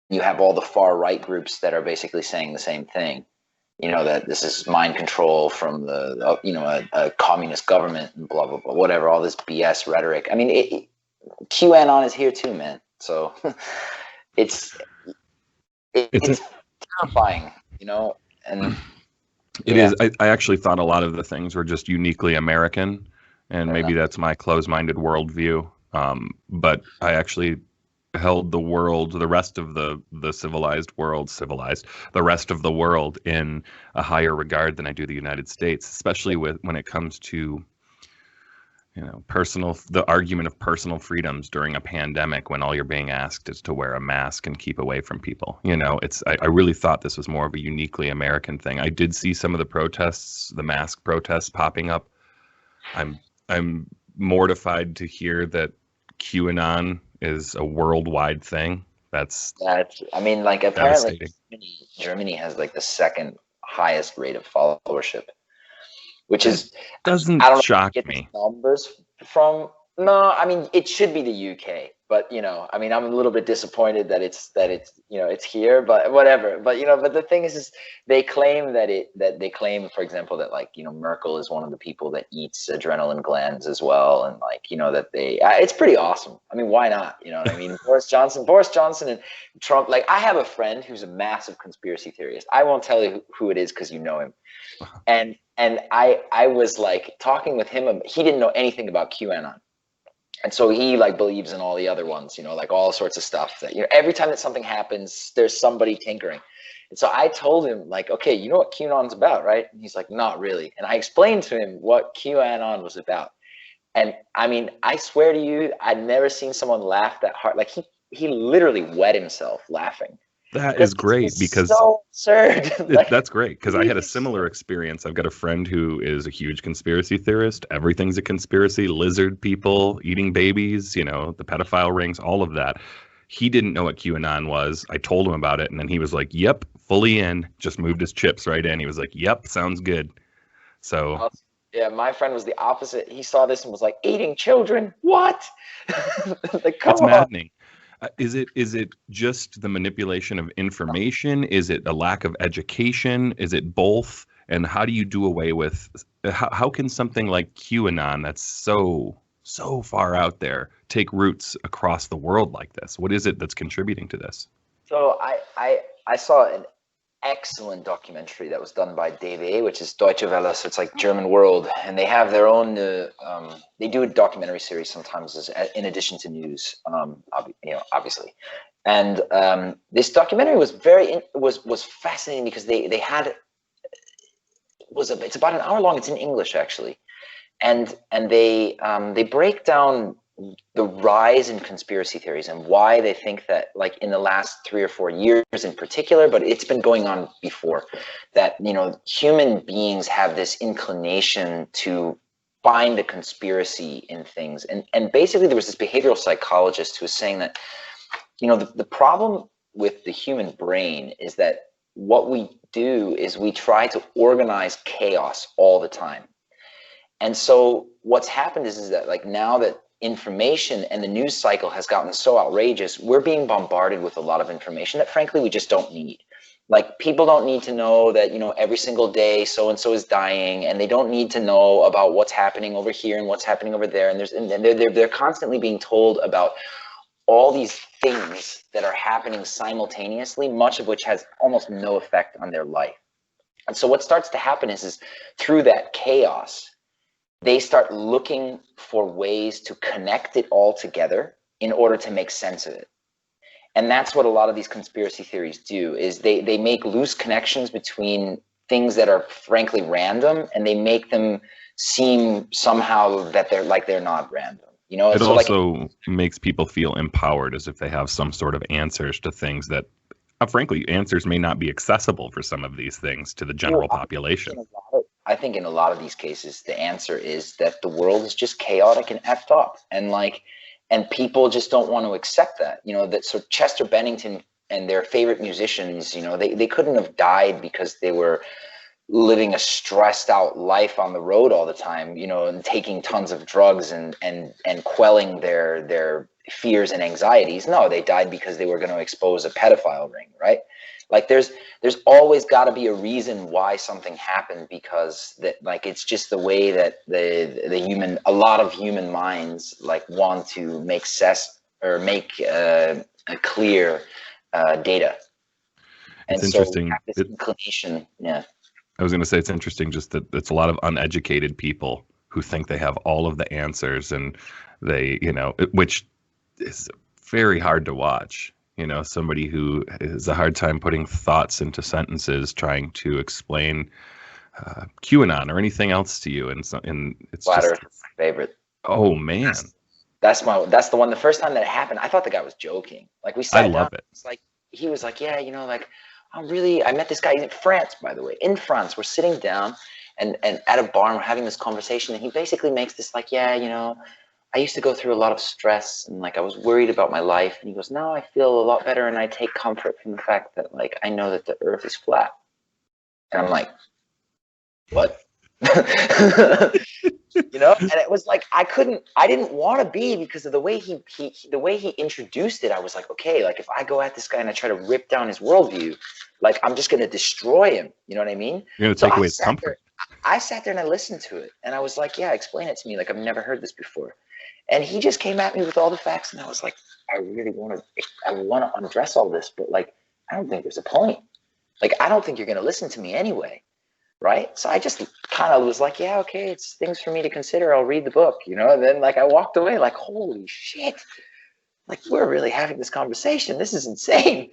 you have all the far right groups that are basically saying the same thing. That this is mind control from a communist government and blah, blah, blah, whatever, all this BS rhetoric. I mean, QAnon is here too, man. So it's terrifying, and it is. I actually thought a lot of the things were just uniquely American, and maybe that's my closed-minded worldview. But I actually held the rest of the rest of the world in a higher regard than I do the United States, especially when it comes to the argument of personal freedoms during a pandemic when all you're being asked is to wear a mask and keep away from people. I really thought this was more of a uniquely American thing. I did see some of the mask protests popping up. I'm mortified to hear that QAnon is a worldwide thing. Apparently Germany has like the second highest rate of followership, which doesn't shock me. Numbers from no, I mean it should be the UK, but I'm a little bit disappointed that it's it's here, but whatever. But but the thing is they claim for example, that Merkel is one of the people that eats adrenaline glands as well, and that it's pretty awesome. I mean, why not? You know what I mean? Boris Johnson and Trump. Like, I have a friend who's a massive conspiracy theorist. I won't tell you who it is because you know him. And I was talking with him. He didn't know anything about QAnon. And so he believes in all the other ones, all sorts of stuff that, every time that something happens, there's somebody tinkering. And so I told him okay, you know what QAnon's about, right? And he's like, not really. And I explained to him what QAnon was about. And I mean, I swear to you, I'd never seen someone laugh that hard. He literally wet himself laughing. That is great because so absurd. That's great because I had a similar experience. I've got a friend who is a huge conspiracy theorist. Everything's a conspiracy. Lizard people eating babies, the pedophile rings, all of that. He didn't know what QAnon was. I told him about it, and then he was like, "Yep, fully in." Just moved his chips right in. He was like, "Yep, sounds good." So yeah, my friend was the opposite. He saw this and was like, "Eating children? What?" It's maddening. Is it just the manipulation of information? Is it a lack of education? Is it both? And how do you do away with? How can something like QAnon, that's so far out there, take roots across the world like this? What is it that's contributing to this? So I saw an excellent documentary that was done by DW, which is Deutsche Welle, so it's like German World, and they have their own. They do a documentary series sometimes in addition to news, obviously. And this documentary was was fascinating because they had it's about an hour long. It's in English actually, and they break down the rise in conspiracy theories and why they think that, in the last 3 or 4 years in particular, but it's been going on before, that human beings have this inclination to find a conspiracy in things. And basically there was this behavioral psychologist who was saying that the problem with the human brain is that what we do is we try to organize chaos all the time. And so what's happened is that now that information and the news cycle has gotten so outrageous, we're being bombarded with a lot of information that frankly we just don't need. People don't need to know that every single day so and so is dying, and they don't need to know about what's happening over here and what's happening over there, and they're constantly being told about all these things that are happening simultaneously, much of which has almost no effect on their life. And so what starts to happen is through that chaos, they start looking for ways to connect it all together in order to make sense of it. And that's what a lot of these conspiracy theories do, is they make loose connections between things that are frankly random, and they make them seem somehow that they're not random. It also makes people feel empowered, as if they have some sort of answers to things that, frankly, answers may not be accessible for some of these things to the general population. I think in a lot of these cases, the answer is that the world is just chaotic and effed up, and people just don't want to accept that. That so Chester Bennington and their favorite musicians, they couldn't have died because they were living a stressed out life on the road all the time, and taking tons of drugs and quelling their fears and anxieties. No, they died because they were going to expose a pedophile ring, right? Like there's always got to be a reason why something happened, because that, like, it's just the way that a lot of human minds like want to make a clear data. And It's so we interesting. have this inclination. Yeah. I was going to say it's interesting just that it's a lot of uneducated people who think they have all of the answers, and they, which is very hard to watch. Somebody who has a hard time putting thoughts into sentences, trying to explain QAnon or anything else to you, and it's Flat just Earth is my favorite. oh man, That's the one. The first time that it happened, I thought the guy was joking. Like we I sat down. love it. It's like he was like, yeah, like I met this guy in France, by the way. In France, we're sitting down and at a bar, and we're having this conversation, and he basically makes this like, yeah, I used to go through a lot of stress, and like I was worried about my life. And he goes, now I feel a lot better, and I take comfort from the fact that like I know that the earth is flat. And I'm like, what? And it was like I didn't want to be, because of the way he introduced it. I was like, okay, like if I go at this guy and I try to rip down his worldview, like I'm just gonna destroy him. You know what I mean? You're going to take away his comfort. I sat there and I listened to it, and I was like, yeah, explain it to me. Like I've never heard this before. And he just came at me with all the facts, and I was like, I want to undress all this, but like I don't think there's a point. Like I don't think you're gonna listen to me anyway. Right. So I just kind of was like, yeah, okay, it's things for me to consider. I'll read the book, and then like I walked away like, holy shit, like we're really having this conversation. This is insane.